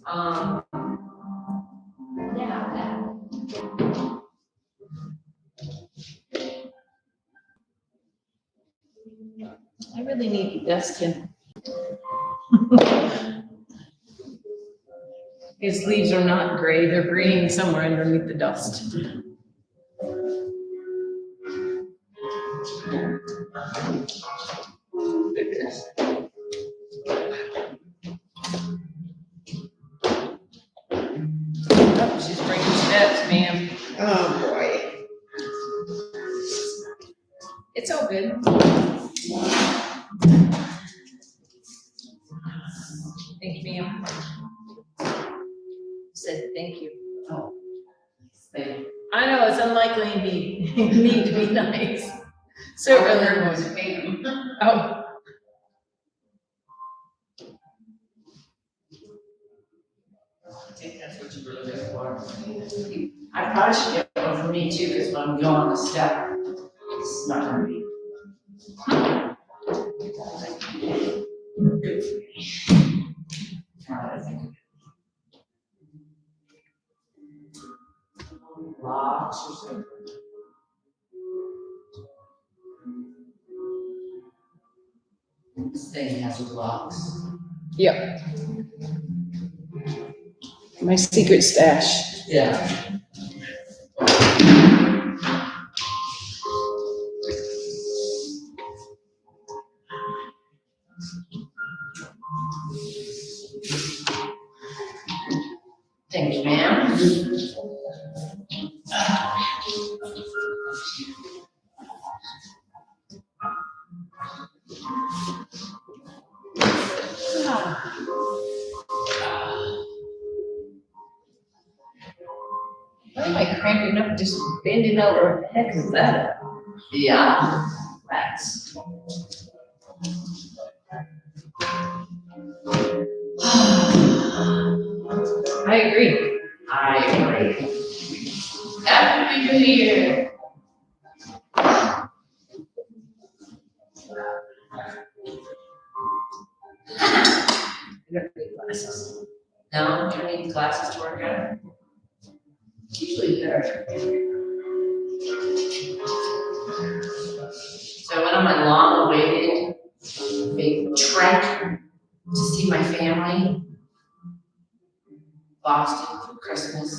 Yeah, that. I really need dusting. His leaves are not gray, they're green somewhere underneath the dust. Oh, she's breaking steps, ma'am. Oh, boy. It's all good. Thank you, ma'am. Said thank you. Oh, thank you. I know, it's unlikely indeed. You need to be nice. So I early. learned what to pay them. Oh, I think that's what you were looking for. I probably should get one for me too, because when I'm going on the step, it's not gonna be. Good for me. Now that I think of it. Locks or something. This thing has locks. yep. My secret stash. Yeah. Thank you, ma'am. Why am I cramping up, just bending over? What the heck is that? Yeah, that's. I agree. I agree. Happy New Year. I don't need glasses. No, do you need glasses to work out? Usually better. So I went on my long-awaited big trek to see my family. Boston for Christmas.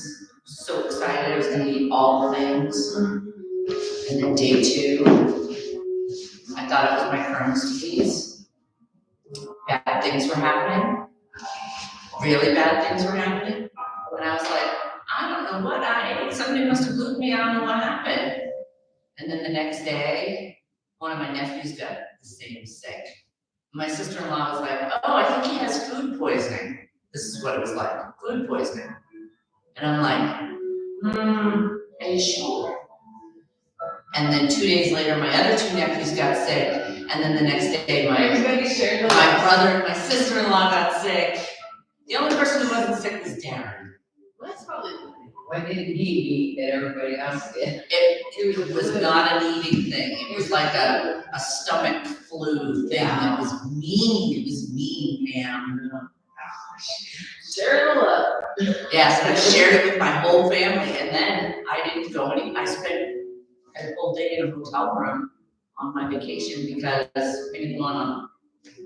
So excited, I was gonna eat all the things. And then day 2, I thought it was my Crohn's disease. Bad things were happening. Really bad things were happening. And I was like, I don't know what I ate. Somebody must have glued me. I don't know what happened. And then the next day, one of my nephews got the same sick. My sister-in-law was like, oh, I think he has food poisoning. This is what it was like, food poisoning. And I'm like, are you sure? And then 2 days later, my other 2 nephews got sick. And then the next day, my brother and my sister-in-law got sick. The only person who wasn't sick was Darren. Well, that's probably, why didn't he eat that everybody else did? It was not an eating thing. It was like a stomach flu thing that was mean. It was mean, Pam. Sheryl up. Yes, I shared it with my whole family, and then I didn't go I spent a whole day in a hotel room on my vacation because I didn't want to,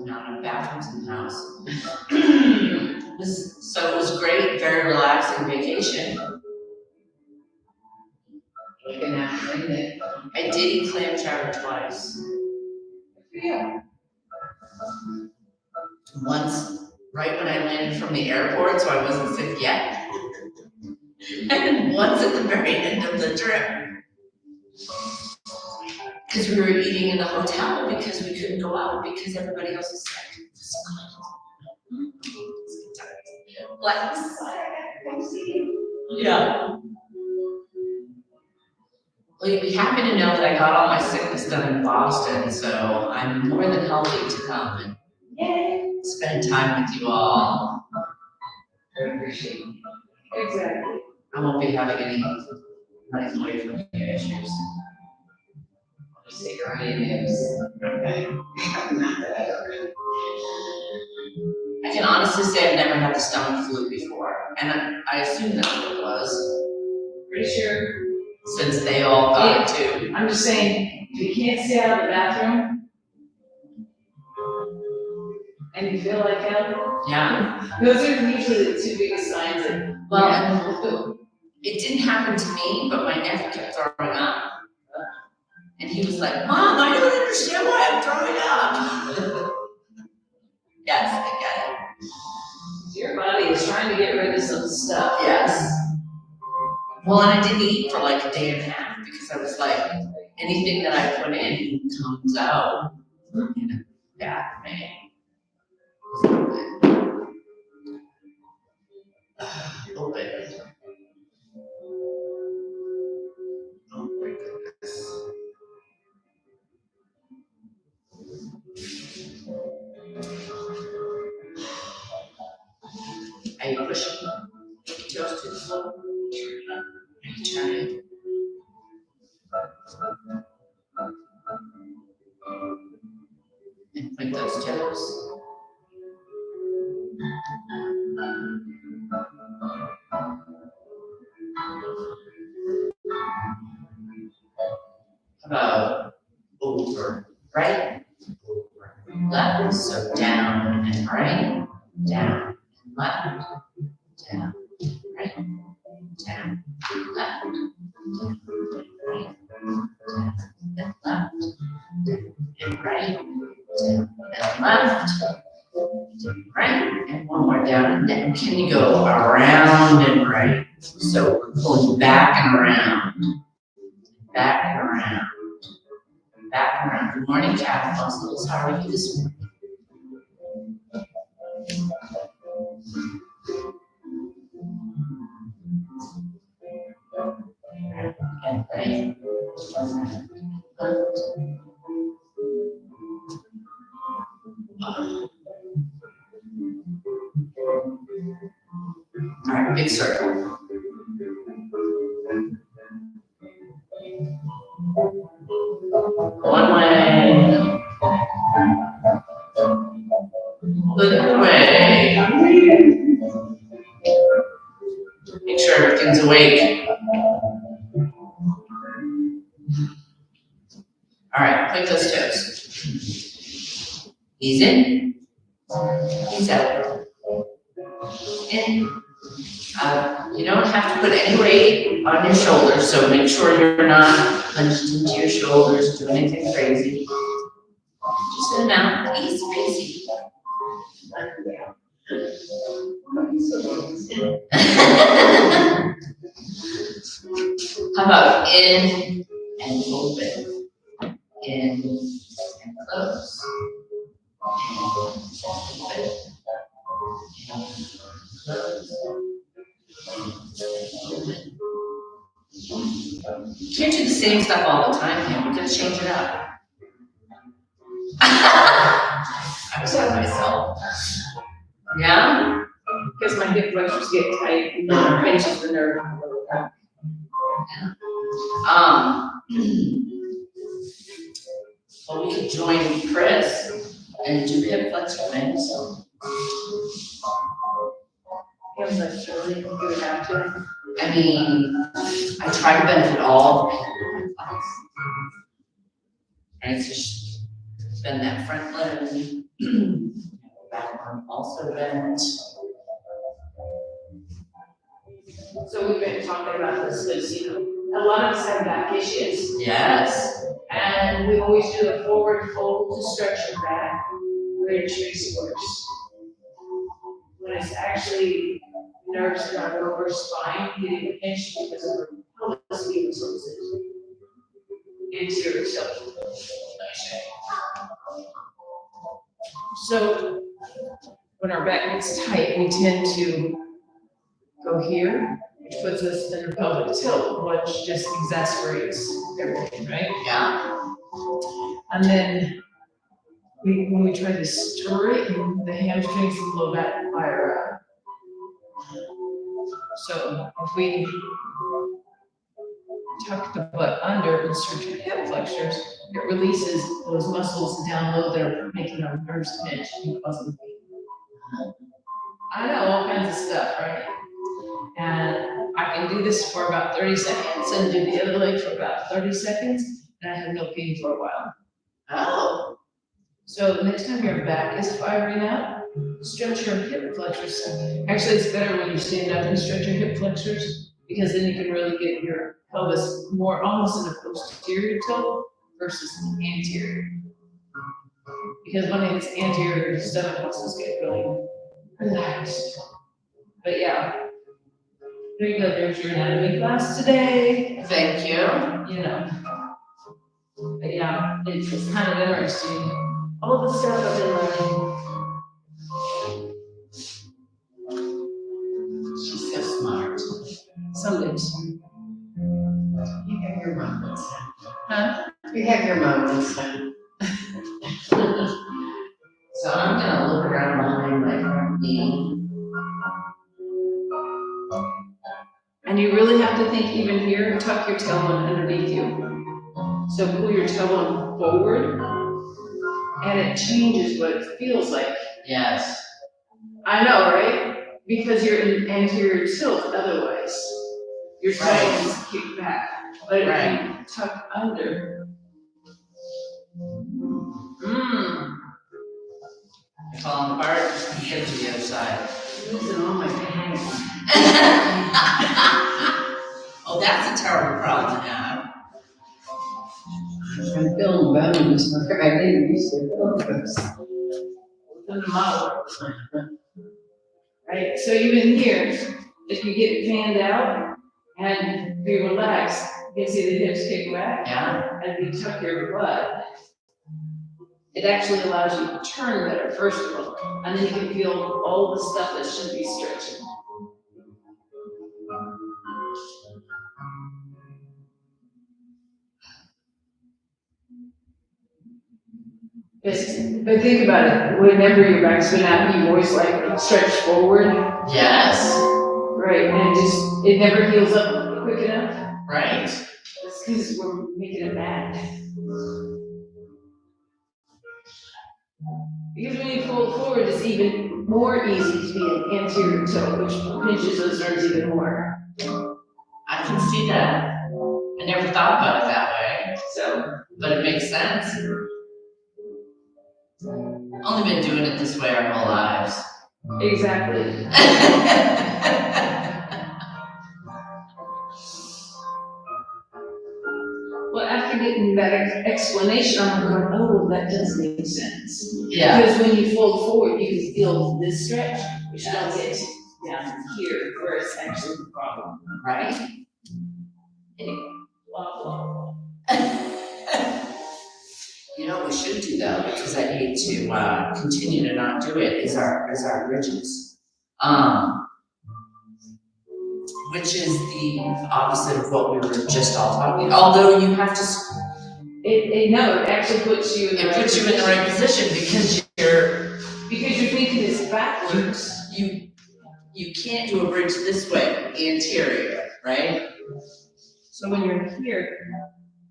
not enough bathrooms in the house. So it was great, very relaxing vacation. Looking at it. I did eat clam chowder twice. Yeah. Once right when I landed from the airport, so I wasn't sick yet. And once at the very end of the trip. Because we were eating in the hotel because we couldn't go out because everybody else was sick. Bless. Yeah. Well, you'd be happy to know that I got all my sickness done in Boston, so I'm more than healthy to come and spend time with you all. I appreciate it. Exactly. I won't be having any running away from you issues. Just say crying news. Okay. Not that I don't know. can honestly say I've never had the stomach flu before, and I assume that's what it was, Pretty sure. since they all got it too. I'm just saying, if you can't stay out of the bathroom, and you feel like it, Yeah. those are usually the two biggest signs that. Well, Yeah. it didn't happen to me, but my nephew kept throwing up. And he was like, Mom, I don't understand why I'm throwing up. Yes, I get it. Your body is trying to get rid of some stuff. Yes. Well, and I didn't eat for like a day and a half because I was like, anything that I put in comes out. You know, bad for me. Open. Oh my goodness. Are you pushing toes too slow? Are you trying? And point those toes. About over, right? Over, left, so down and right, down, left, down, right, down, left, down, right, down, left, and right, down, and left, down, right, and one more down, and then can you go around and right? So we're pulling back and around, back and around. Back around. Good morning, cat fossils. How are you this morning? Okay. All right, big circle. One way. Good way. Make sure everything's awake. All right, click those toes. Ease in. Ease out. In. You don't have to put any weight on your shoulders, so make sure you're not hunched into your shoulders, do anything crazy. Just an amount, easy peasy. How about in and open? In and close. In and open. You can't do the same stuff all the time, Kim. We gotta change it up. I was with myself. Yeah? Because my hip flexors get tight and then it pinches the nerve in the lower back. Well, we could join Chris and do hip flexor things. Feels like Shirley, you would have to. I mean, I try to benefit all the people in my class. And it's just bend that front leg, back arm also bent. So we've been talking about this because, you know, a lot of us have back issues. Yes. And we always do a forward fold to stretch your back, where it makes it worse. When it's actually nerves in our lower spine getting pinched because of our pelvis being tilted into yourself. So when our back gets tight, we tend to go here, which puts us in a pelvic tilt, which just exasperates everything, right? Yeah. And then when we try to straighten, the hamstrings and low back fire out. So if we tuck the butt under and stretch your hip flexors, it releases those muscles down low that are making our nerves pinch and causing pain. I know all kinds of stuff, right? And I can do this for about 30 seconds and do the other leg for about 30 seconds, and I have no pain for a while. Oh, So the next time your back is firing up, stretch your hip flexors. Actually, it's better when you stand up and stretch your hip flexors, because then you can really get your pelvis more almost in a posterior tilt versus anterior. Because when it's anterior, your stomach muscles get really relaxed. But yeah, there you go, there's your anatomy class today, thank you. you know. But yeah, it's kind of interesting. All the stuff I've been learning. She's so smart. Some days. You have your moments. Huh? You have your moments. So I'm gonna look around behind my front knee. And you really have to think even here, tuck your tailbone underneath you. So pull your tailbone forward, and it changes what it feels like. Yes. I know, right? Because you're in anterior tilt otherwise. Your tailbone is kicked back. But if you tuck under, Falling apart, get to the other side. losing all my pants. Oh, that's a terrible problem to have. I'm feeling bones. I didn't used to feel those. Within the model. Right, so even here, if you get fanned out and be relaxed, you can see the hips kick back. Yeah. And you tuck your butt, it actually allows you to turn better, first of all, and then you can feel all the stuff that should be stretching. But think about it, whenever your back's been out, you always like stretch forward. Yes. Right, and it never heals up quick enough. Right. That's because we're making it bad. Because when you fold forward, it's even more easy to be an anterior toe, which pinches those nerves even more. I can see that. I never thought about it that way, So, but it makes sense. Only been doing it this way our whole lives. exactly. Well, after getting that explanation, I'm going, oh, that does make sense. Yeah. Because when you fold forward, you can feel this stretch, which you don't get down here, where it's actually the problem. Right. Anyway, blah, blah, blah. You know what we should do though, because I hate to continue to not do it, is our bridges. Which is the opposite of what we were just all talking about. Although you have to, No, it actually puts you in the it right puts you in the right position because you're thinking this backwards. you can't do a bridge this way, anterior, right? So when you're here,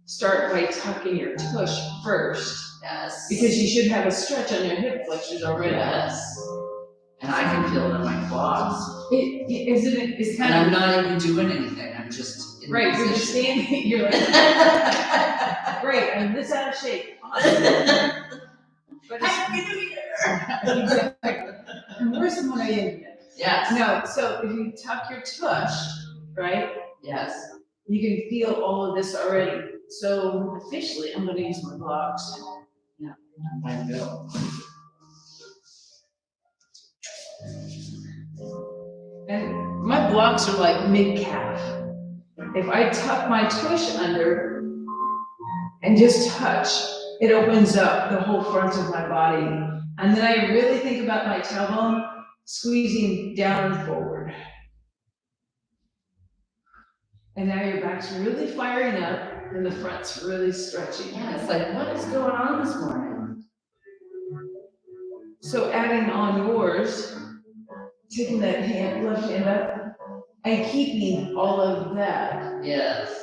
start by tucking your tush first. Yes. Because you should have a stretch on your hip flexors already. Yes. And I can feel it in my quads. It's And kind I'm not even doing anything, I'm just in right, you're just position. standing, you're like, great, I'm this out of shape. Awesome. But Happy New Year! exactly. And where's the money in here? Yes. No, so if you tuck your tush, right, Yes. you can feel all of this already. So officially, I'm gonna use my blocks. I will. And my blocks are like mid-calf. If I tuck my tush under and just touch, it opens up the whole front of my body. And then I really think about my tailbone squeezing down and forward. And now your back's really firing up and the front's really stretching. Yeah, it's like, what is going on this morning? So adding on yours, taking that left hand up, and keeping all of that. Yes.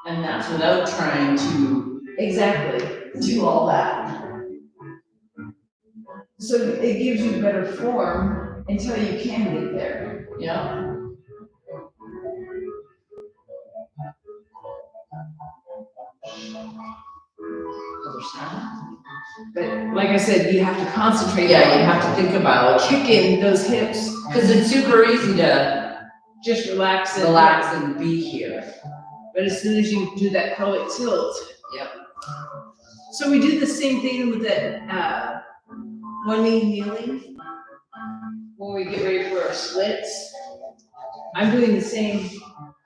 And that's without trying to Exactly. do all that. So it gives you better form until you can get there. Yeah. Other side. But like I said, you have to concentrate. Yeah, you have to think about kicking those hips, because it's super easy to just relax and relax and be here. But as soon as you do that pelvic tilt. Yep. So we do the same thing with that one knee kneeling when we get ready for our splits. I'm doing the same.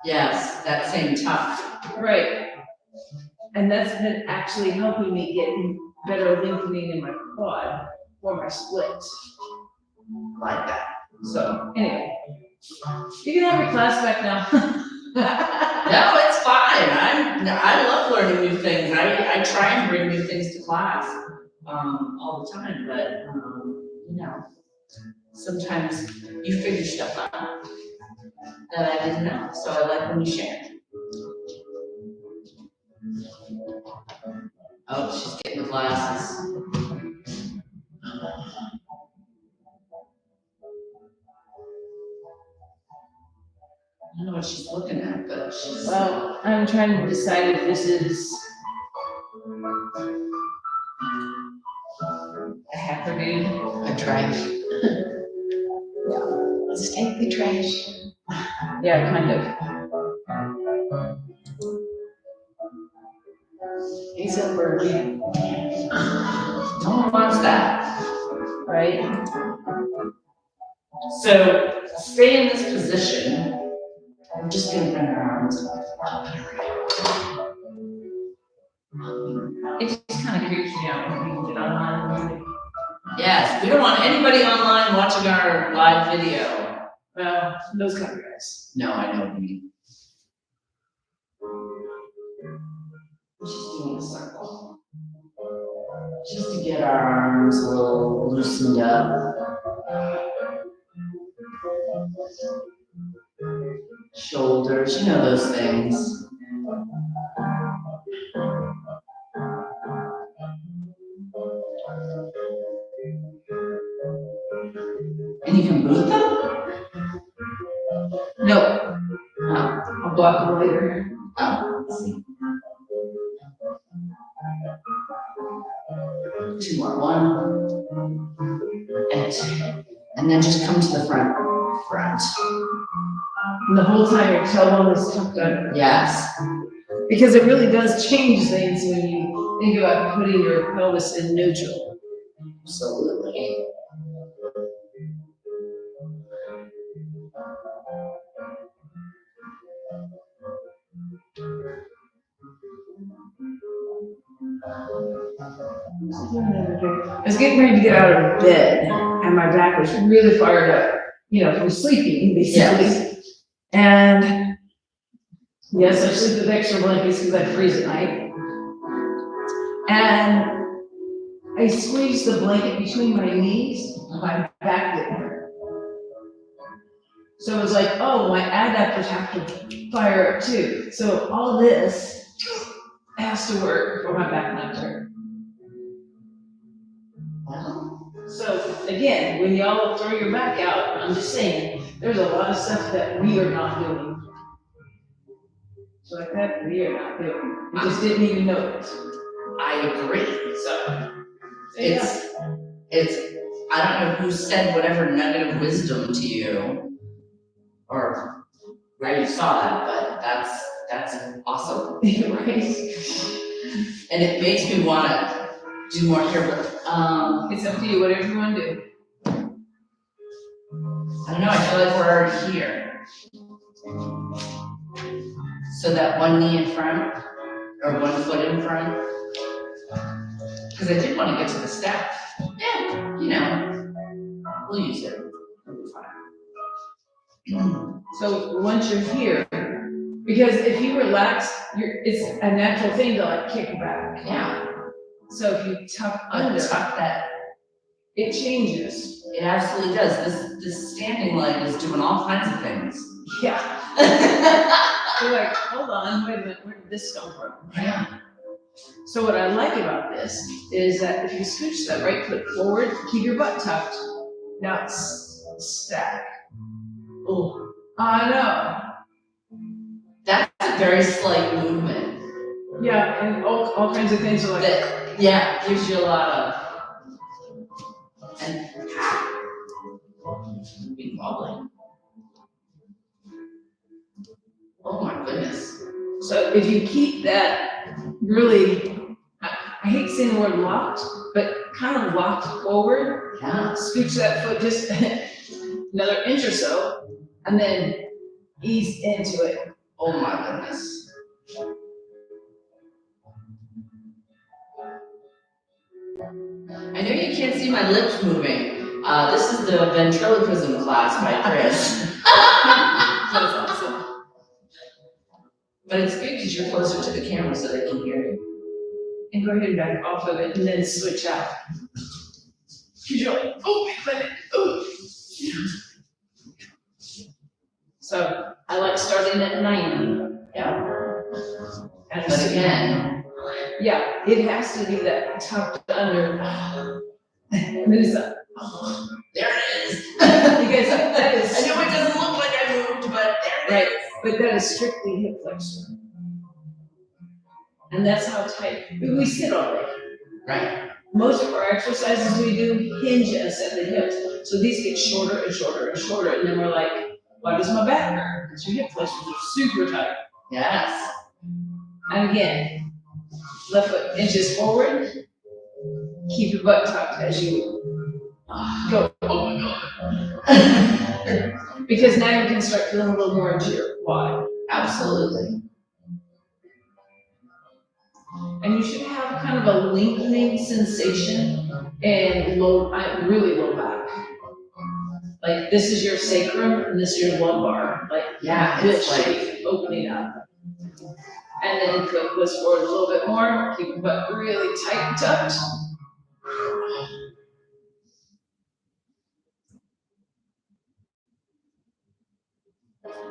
Yes, that same tuck. Right. And that's been actually helping me get better lengthening in my quad for my splits. Like that. So anyway, you can have your class back now. No, it's fine. I love learning new things. I try and bring new things to class all the time, but you know, sometimes you figure stuff out that I didn't know. So I like when you share. Oh, she's getting the glasses. I don't know what she's looking at, but she's. Well, I'm trying to decide if this is a hacker dude. A trash. Yeah. Let's take the trash. Yeah, kind of. He's a birdie. No one wants that. Right? So stay in this position. I'm just gonna bring her arms up and around. It just kind of creeps me out when people get online. Yes, we don't want anybody online watching our live video. Well, those kind of guys. No, I know what you mean. Just doing a circle. Just to get our arms a little loosened up. Shoulders, you know those things. And you can boot them? No. Oh, I'll block them later. oh, let's see. Two more, 1 and 2. And then just come to the front. And the whole time your tailbone is tucked under. Yes. Because it really does change things when you think about putting your pelvis in neutral. Absolutely. I was getting ready to get out of bed, and my back was really fired up, you know, from sleeping, basically. Yes. And yes, I sleep with extra blankets because I freeze at night. And I squeezed the blanket between my knees, my back didn't hurt. So it was like, oh, my adductors have to fire up too. So all this has to work for my back not to hurt. So again, when y'all throw your back out, I'm just saying, there's a lot of stuff that we are not doing. So like that, we are not doing. We just didn't even know it. I agree. So It's, I don't know who said whatever nugget of wisdom to you, or where you saw that, but that's awesome. Right. And it makes me wanna do more here, but, It's up to you, whatever you want to do. I don't know, I feel like we're already here. So that one knee in front, or 1 foot in front. Because I did want to get to the step. Yeah, you know, we'll use it. It'll be fine. So once you're here, because if you relax, it's a natural thing to like kick back. Yeah. So if you tuck under, Tuck that. it changes. It absolutely does. This standing leg is doing all kinds of things. Yeah. You're like, hold on, wait a minute, where did this come from? Yeah. So what I like about this is that if you scooch that right foot forward, keep your butt tucked. Now it's stack. Oh, I know. That's a very slight movement. Yeah, and all kinds of things are like That, yeah, gives you a lot of, and be wobbling. Oh my goodness. So if you keep that really, I hate saying the word locked, but kind of locked forward, Yeah. scooch that foot just another inch or so, and then ease into it. Oh my goodness. I know you can't see my lips moving. This is the ventriloquism class by Chris. That's awesome. But it's good because you're closer to the camera so they can hear you. And go ahead and back off of it and then switch out. Cause you're like, oh, wait a minute, oh. So I like starting at 90. Yeah. And But again, yeah, it has to be that tucked under. And then it's like, there it is. because that is. I know it doesn't look like I moved, but there Right, it is. but that is strictly hip flexor. And that's how tight, we sit all day. Right. Most of our exercises we do hinge us at the hips. So these get shorter and shorter and shorter, and then we're like, why does my back hurt? Because your hip flexors are super tight. Yes. And again, left foot inches forward, keep your butt tucked as you go. Oh my God. Because now you can start feeling a little more into your quad. Absolutely. And you should have kind of a lengthening sensation and really low back. Like this is your sacrum and this is your lumbar. Like Yeah, this it's like, shape opening up. And then foot goes forward a little bit more, keep your butt really tight and tucked.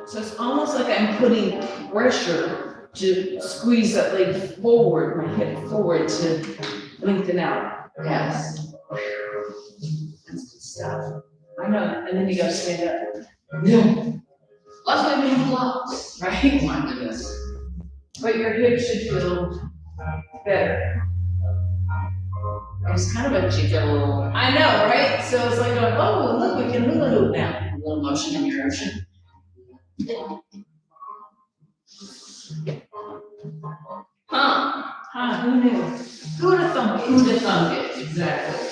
So it's almost like I'm putting pressure to squeeze that leg forward, my hip forward to lengthen out. yes. That's good stuff. I know, and then you gotta stand up. Yeah. Luckily we have blocks. Right? Oh my goodness. But your hip should feel better. It's kind of a jiggle, I know, right? So it's like going, oh, look, we can hula hoop now. a little motion in your ocean. Huh. Huh, who knew? Who would have thunk it? Who'd have thunk it? Exactly.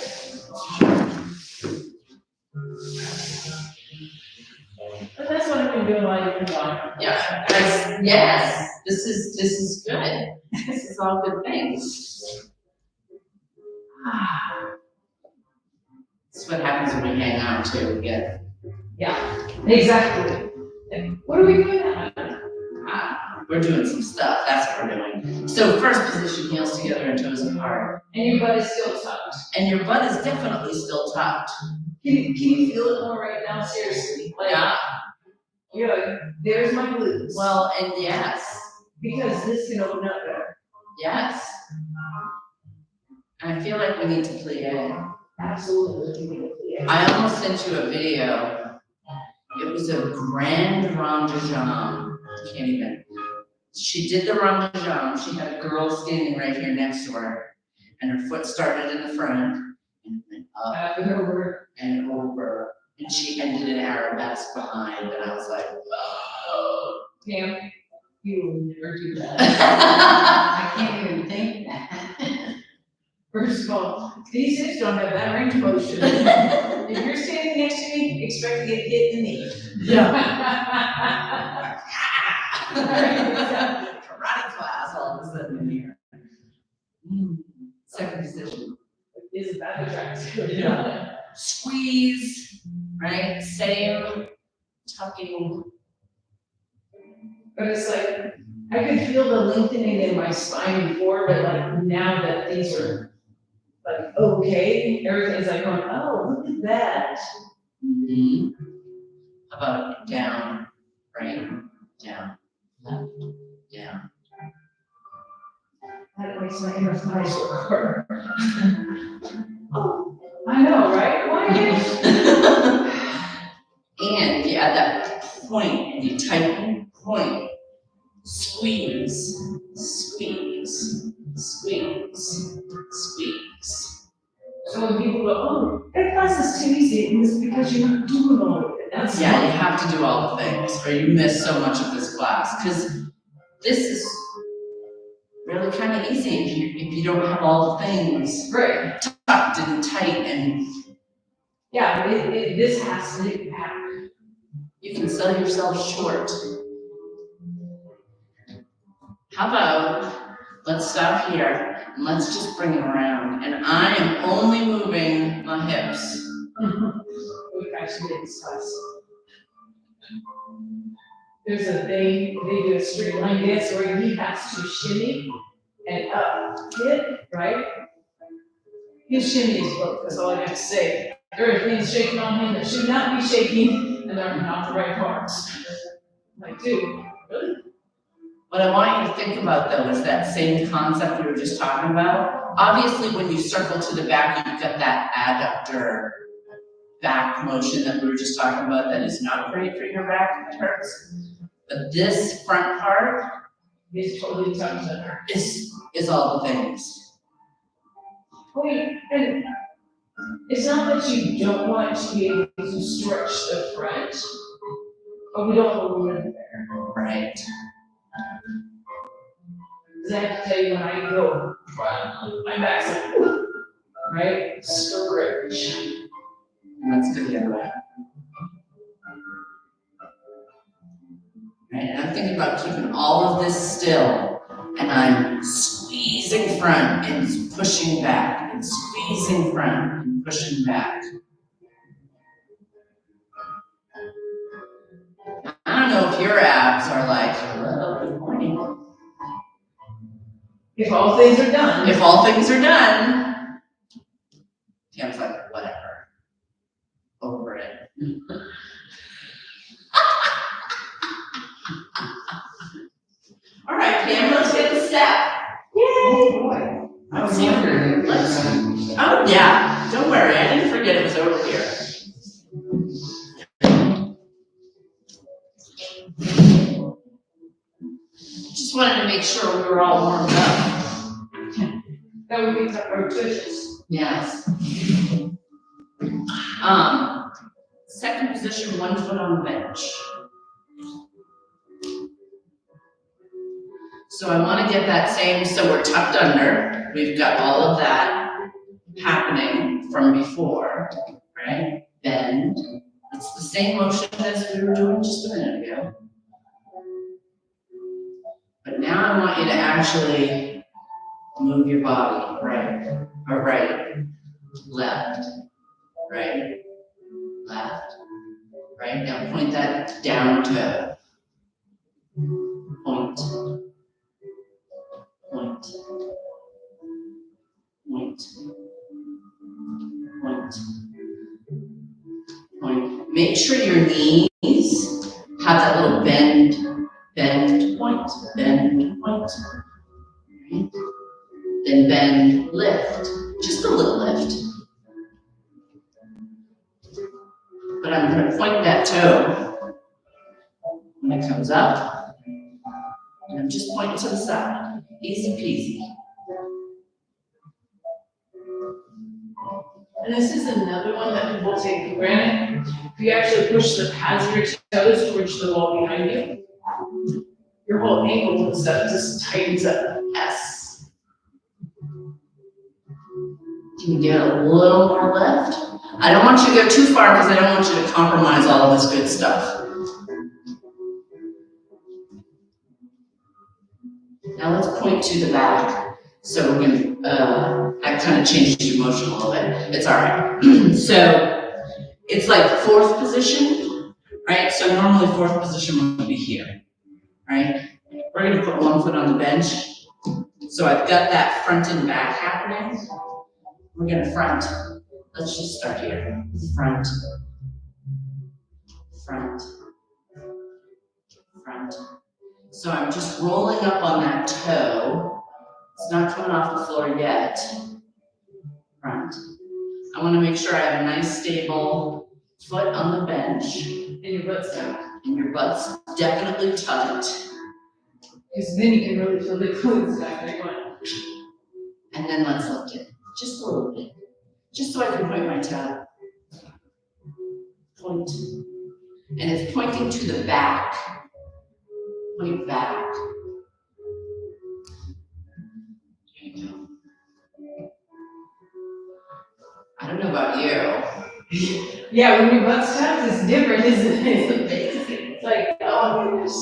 But that's what I've been doing while you've been gone. Yeah. Yes. This is good. This is all good things. That's what happens when we hang out too. We get, Yeah, exactly. What are we doing now? we're doing some stuff. That's what we're doing. So first position, heels together and toes apart. And your butt is still tucked. And your butt is definitely still tucked. Can you feel it more right now? Seriously. Like, Yeah. you're like, there's my glutes. Well, and yes. Because this can open up better. Yes. I feel like we need to plie. Absolutely. I almost sent you a video. It was a grand ronde de jambe. Can't even. She did the ronde de jambe. She had a girl standing right here next to her. And her foot started in the front and went up And over. and over. And she ended in arabesque behind. And I was like, whoa. Pam, you will never do that. I can't even think that. First of all, these hips don't have that range of motion. If you're standing next to me, expect to get hit in the knee. Yeah. Karate class all of a sudden in here. Second position. Isn't that attractive? Yeah. Squeeze, right? Same tucking. But it's like, I could feel the lengthening in my spine before, but like now that these are like, okay, everything's like going, oh, look at that. Mm-hmm. How about down, right? Down, left, down. That makes my inner thighs work harder. Oh, I know, right? Why? And you add that point, and you tighten, point, squeeze, squeeze, squeeze, squeeze. So when people go, oh, that class is too easy, it's because you're not doing all of it. That's Yeah, you have to do all the things, or you miss so much of this class, because this is really kind of easy if you don't have all the things right. tucked and tight, and Yeah, this has to happen. you can sell yourself short. How about, let's stop here, and let's just bring it around, and I am only moving my hips. We actually did this class. There's a thing, they do a straight line dance where he has to shimmy and up, hit, right? His shimmy is broke, that's all I have to say. Everything's shaking on him that should not be shaking, and they're not the right parts. I'm like, dude, really? What I want you to think about though is that same concept we were just talking about. Obviously, when you circle to the back, you've got that adductor back motion that we were just talking about that is not great for your back, it hurts. But this front part It's totally tucked under. is all the things. Wait, and it's not that you don't want to be able to stretch the front, but we don't have a room there. Right. Because I have to tell you, when I go front, my back's like, whoop, right? Stretch. And let's go the other way. Right, and I'm thinking about keeping all of this still, and I'm squeezing front and pushing back, and squeezing front and pushing back. I don't know if your abs are like, hello, good morning. If all things are done. If all things are done, Tam's like, whatever, over it. All right, Pam, let's get the step. Yay! Oh, boy. I was wondering. Oh, yeah, don't worry, I didn't forget it was over here. Just wanted to make sure we were all warmed up. That would be our tushes. Yes. Second position, 1 foot on the bench. So I want to get that same, so we're tucked under. We've got all of that happening from before, right? Bend. It's the same motion as we were doing just a minute ago. But now I want you to actually move your body, right, or right, left, right, left, right. Now point that down toe. Point, point, point, point, point. Make sure your knees have that little bend, bend, point, bend, point. Right? Then bend, lift, just a little lift. But I'm going to point that toe when it comes up, and I'm just pointing to the side. Easy peasy. And this is another one that people take for granted. If you actually push the pads of your toes towards the wall behind you, your whole ankle and stuff just tightens up. Yes. Can you get a little more lift? I don't want you to go too far because I don't want you to compromise all of this good stuff. Now let's point to the back. So we're going to, I kind of changed your motion a little bit. It's all right. So it's like fourth position, right? So normally fourth position would be here, right? We're going to put 1 foot on the bench. So I've got that front and back happening. We're going to front. Let's just start here. Front, front, front. So I'm just rolling up on that toe It's not coming off the floor yet. Front. I want to make sure I have a nice stable foot on the bench. And your butt's tucked. And your butt's definitely tucked. Because then you can really feel the glutes back there going. And then let's lift it. Just a little bit. Just so I can point my toe. Point. And it's pointing to the back. Point back. There you go. I don't know about you. Yeah, when your butt's tucked, it's different, isn't it? It's amazing. It's like, oh my goodness.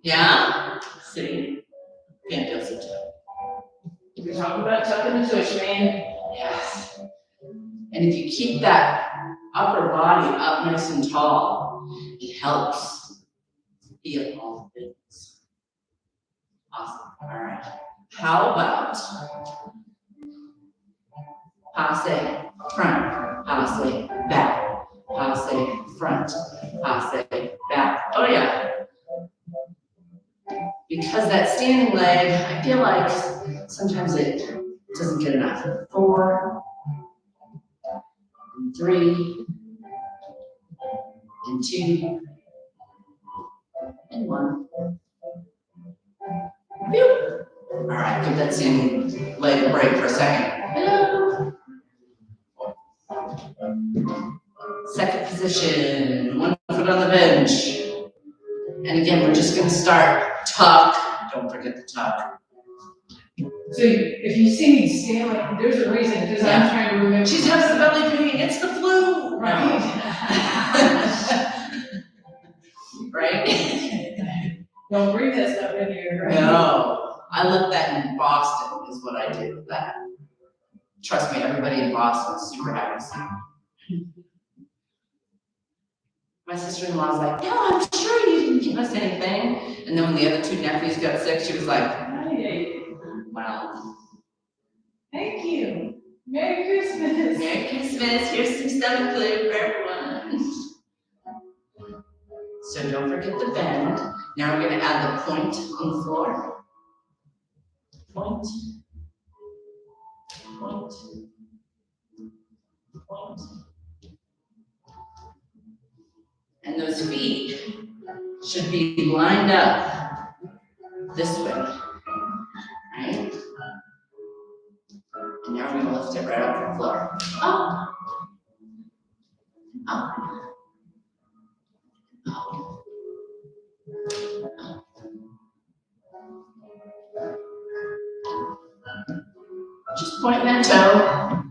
Yeah? See? Can't feel so tough. You're talking about tucking the tush, man. Yes. And if you keep that upper body up nice and tall, it helps heal all the things. Awesome. All right. How about passe front, passe back, passe front, passe back. Oh yeah. Because that standing leg, I feel like sometimes it doesn't get enough. 4, and 3, and 2, and 1. Phew. All right, give that standing leg a break for a second. Hello. Second position, one foot on the bench. And again, we're just gonna start tuck. Don't forget the tuck. So if you see me stand like, there's a reason, because I'm trying to remember. She has the belly pain, it's the flu. Right. Right? Don't bring that stuff in here, right? No, I left that in Boston is what I did with that. Trust me, everybody in Boston is super happy to see me. My sister-in-law's like, no, I'm sure you didn't give us anything. And then when the other 2 nephews got sick, she was like, Hey, well, thank you. Merry Christmas. Merry Christmas, here's some stomach flu for everyone. So don't forget the bend. Now we're gonna add the point on the floor. Point, point, point. And those feet should be lined up this way, right? And now we're gonna lift it right off the floor. Up, up, up, up. Just point that toe.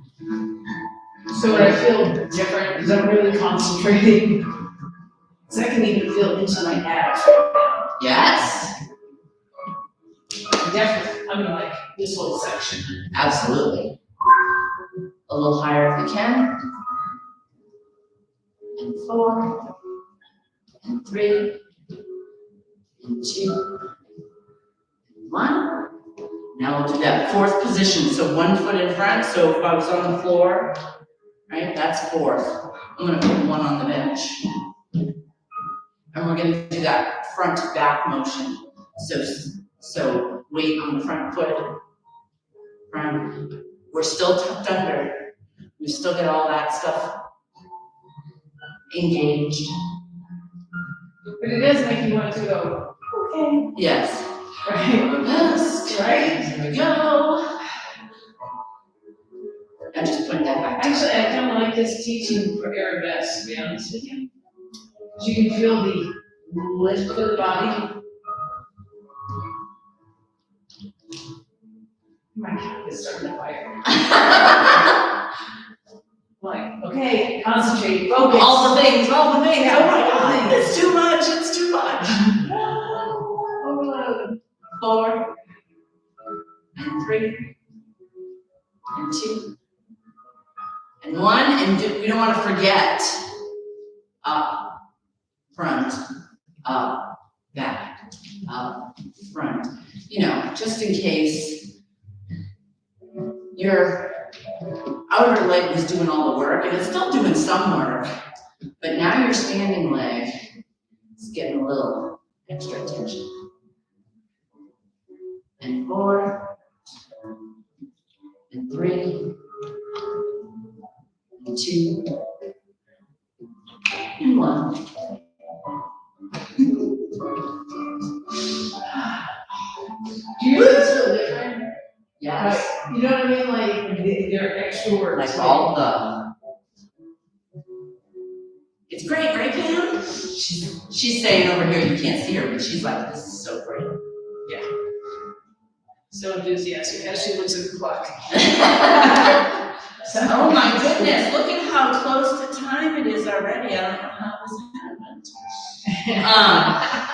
So when I feel different, because I'm really concentrating, because I can even feel into my abs right now. Yes, Definitely. I mean, like this whole section. absolutely. A little higher if you can. And 4, and 3, and 2, and 1. Now we'll do that 4th position. So 1 foot in front. So if I was on the floor, right, that's 4th. I'm gonna put 1 on the bench. And we're gonna do that front back motion. So weight on the front foot. Front. We're still tucked under. We still get all that stuff engaged. But it does make you want to go, okay. Yes. Right. Best. Right. Here we go. And just put that back. Actually, I kind of like this teaching for Arabesque, to be honest with you. Because you can feel the lift of the body. My cat is starting to fire. Like, okay, concentrate, focus. All the things. Oh my Yeah. God, it's too much, it's too much. Overload. 4, and 3, and 2, and 1, and we don't want to forget. Up, front, up, back, up, front. You know, just in case your outer leg was doing all the work, and it's still doing some work, but now your standing leg is getting a little extra attention. and 4, and 3, and 2, and 1. Do you really feel different? Yes, Like, you know what I mean? Like, they're extra words. like all the. It's great, right, Pam? She's saying over here, you can't see her, but she's like, this is so great. So enthusiastic as she looks at the clock. Oh my goodness, look at how close to time it is already. I don't know how this happened.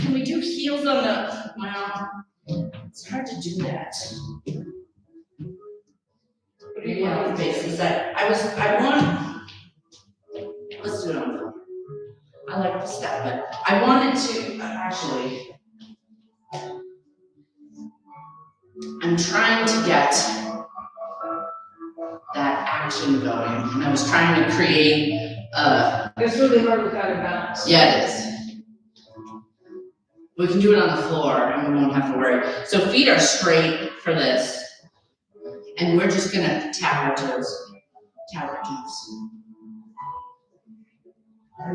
Can we do heels on the, well, it's hard to do that. Maybe on the faces I want, let's do it on the floor. I like the step, but I wanted to, actually, I'm trying to get that action going, and I was trying to create It's really hard without a balance. yeah, it is. We can do it on the floor and we won't have to worry. So feet are straight for this. And we're just gonna tap our toes. Tap our toes.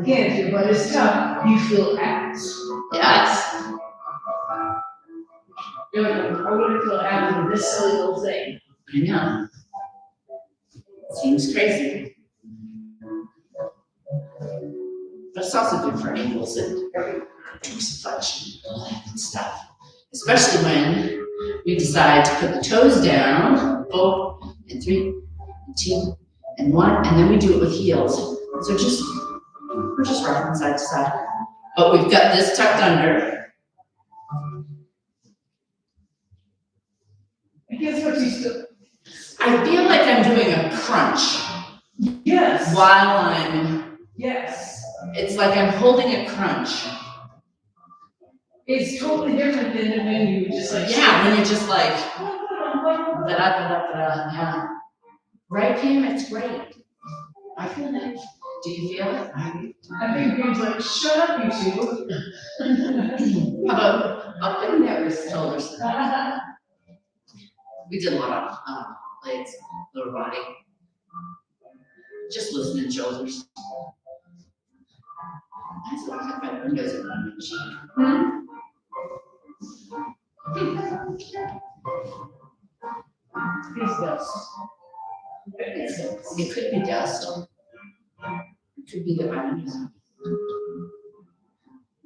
Again, if your butt is tough, you feel abs. Yes. You're like, I wouldn't feel abs with this silly little thing. I know. Seems crazy. But it's also good for ankles and joints flexion, all that good stuff. Especially when we decide to put the toes down, 4, and 3, and 2, and 1, and then we do it with heels. So we're just rocking side to side. But we've got this tucked under. I guess what you still. I feel like I'm doing a crunch Yes. while I'm, Yes. it's like I'm holding a crunch. It's totally different than when you just like. Yeah, when you're just like, da-da-da-da-da, yeah. Right, Pam? It's great. I feel it. Do you feel it? I think Pam's like, shut up, you two. How about up and never shoulders? We did a lot of legs, lower body. Just loosening shoulders. I still have my windows open. It's dust. It could be dust. It could be the windows.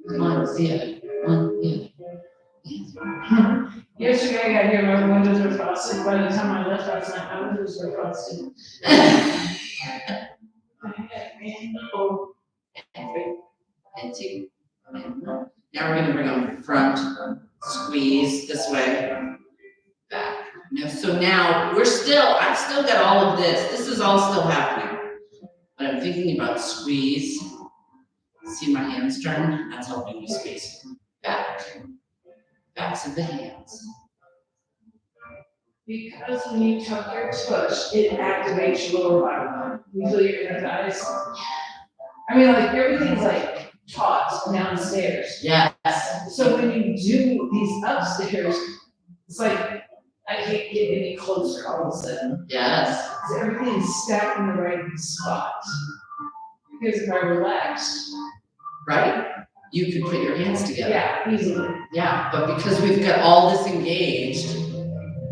One, yeah. One, yeah. Yesterday I got here, my windows were frosted. By the time I left last night, my windows were frosted. Oh, and 3, and 2, and 1. Now we're gonna bring them front, squeeze this way, back. Now, so now I've still got all of this. This is all still happening. But I'm thinking about squeeze. See my hands turn? That's helping me squeeze. Back. Backs of the hands. Because when you tuck your tush, it activates your lower body. You feel your inner thighs. I mean, like everything's like taught downstairs. Yes. So when you do these upstairs, it's like I can't get any closer all of a sudden. Yes. So everything's stacked in the right spot. Because if I relaxed, Right? You could put your hands together. yeah, easily. Yeah, but because we've got all this engaged.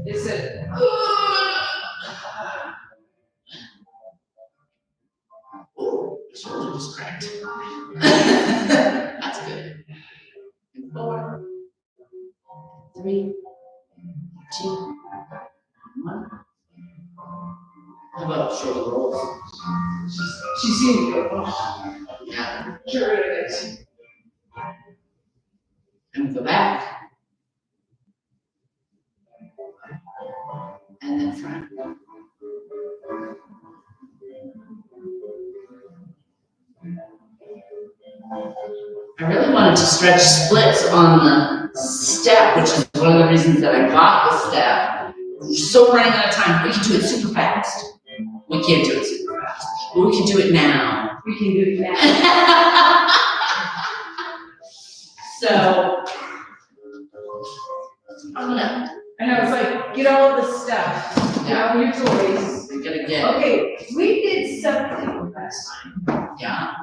It's a Ooh, the shoulder just cracked. That's good. 4, 3, 2, 1. How about shoulder rolls? she seemed to go, oh, Yeah. get rid of it. And we go back. And then front. I really wanted to stretch splits on the step, which is one of the reasons that I got the step. We're so running out of time. We can do it super fast. We can't do it super fast, but we can do it now. We can do that. So, Oh, no. And I was like, get all the stuff, get all your toys. You're gonna get, Okay, we did something last time yeah,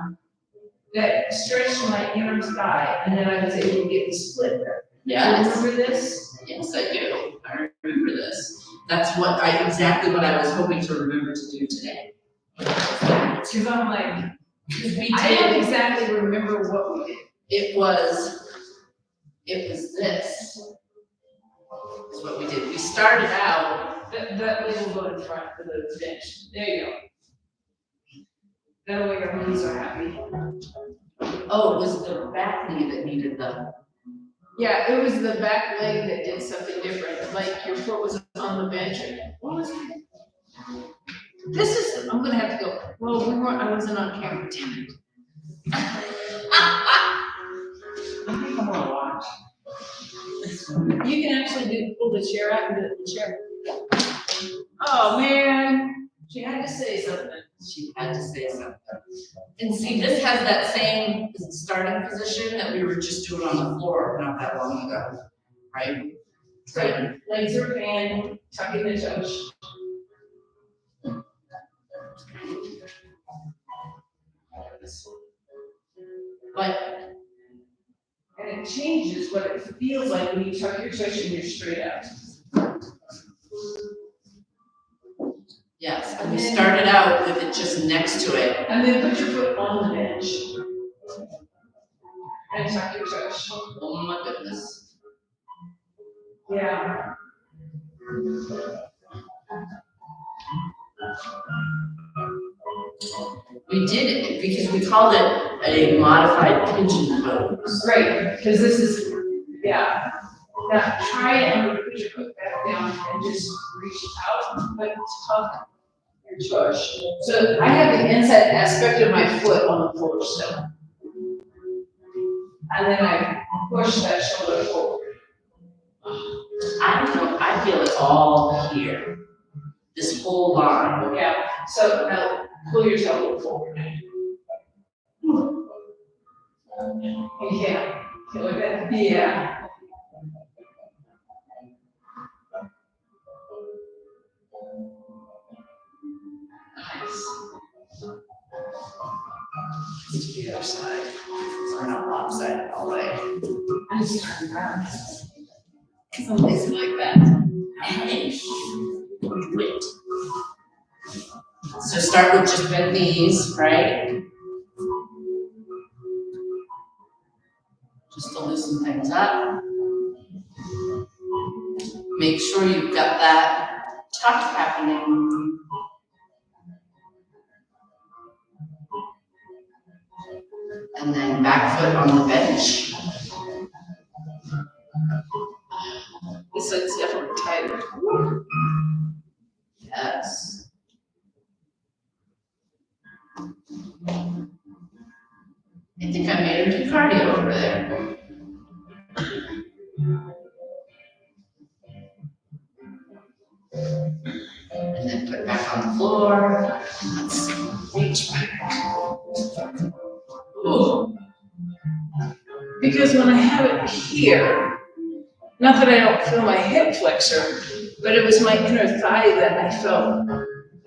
that stretched my inner thigh, and then I was able to get the split there. yes, Remember this? yes, I do. I remember this. That's exactly what I was hoping to remember to do today. Because I'm like, Because we I don't did, exactly remember what we did. it was this. Is what we did. We started out, That little go in front of the bench. There you go. That way your knees are happy. oh, it was the back knee that needed the, Yeah, it was the back leg that did something different, like your foot was on the bench. What was it? This is, I'm gonna have to go, well, I wasn't on camera, damn it. I think I'm gonna watch. You can actually pull the chair out and do the chair. Oh, man, she had to say something. she had to say something. And see, this has that same starting position that we were just doing on the floor not that long ago, right? So legs are fan, tuck in the toes. But And it changes what it feels like when you tuck your toes and you're straight up. yes, and we started out with it just next to it. And then put your foot on the bench. And tuck your toes. Oh my goodness. Yeah. We did it because we called it a modified pigeon pose. Great, because this is, yeah. Now try it and put your foot back down and just reach out, but tuck your toes. So I have the inside aspect of my foot on the floor still. And then I push that shoulder forward. I don't know, I feel it all here. This whole line. Yeah, so now pull your toe forward. Yeah, like that, yeah. Nice. To the other side. We're not lopsided all the way. I just turn around. Cause I'm lazy like that. Hey, wait. So start with just bend knees, right? Just to loosen things up. Make sure you've got that tuck happening. And then back foot on the bench. This side's definitely tighter. Yes. I think I made her do cardio over there. And then put it back on the floor. Let's reach back. Ooh. Because when I have it here, not that I don't feel my hip flexor, but it was my inner thigh that I felt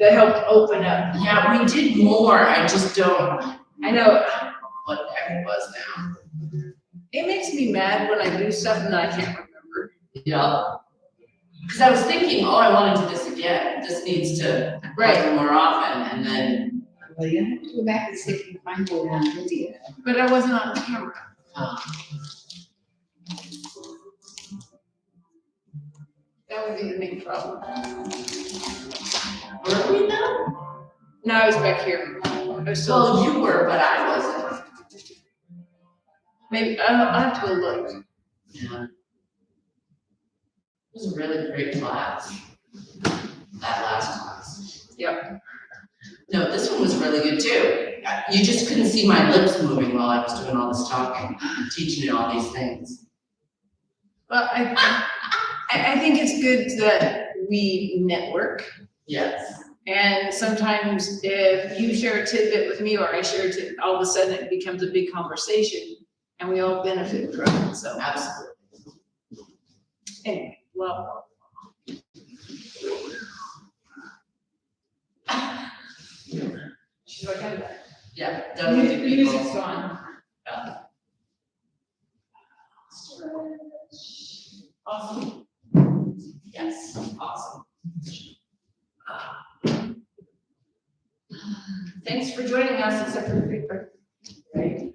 that helped open up. Yeah, we did more. I just don't I know what the heck it was now. it makes me mad when I do stuff and I can't remember. Yeah. Because I was thinking, oh, I want to do this again. This needs to happen more often, and then. Well, you have to go back and see if you can find it on video. But I wasn't on camera. That would be the main problem. Were we though? No, I was back here. I was still. Well, you were, but I wasn't. Maybe I'll have to go look. Yeah. It was a really great class. That last class. Yep. No, this one was really good too. You just couldn't see my lips moving while I was doing all this talking, teaching you all these things. Well, I think it's good that we network. Yes. And sometimes if you share a tidbit with me or I share a tidbit, all of a sudden it becomes a big conversation and we all benefit from it, so. Absolutely. Anyway, well. She's like, I'm done. Yeah, The done with you music's people. gone. Yeah. Awesome. Yes, awesome. Thanks for joining us, except for the paper. Right.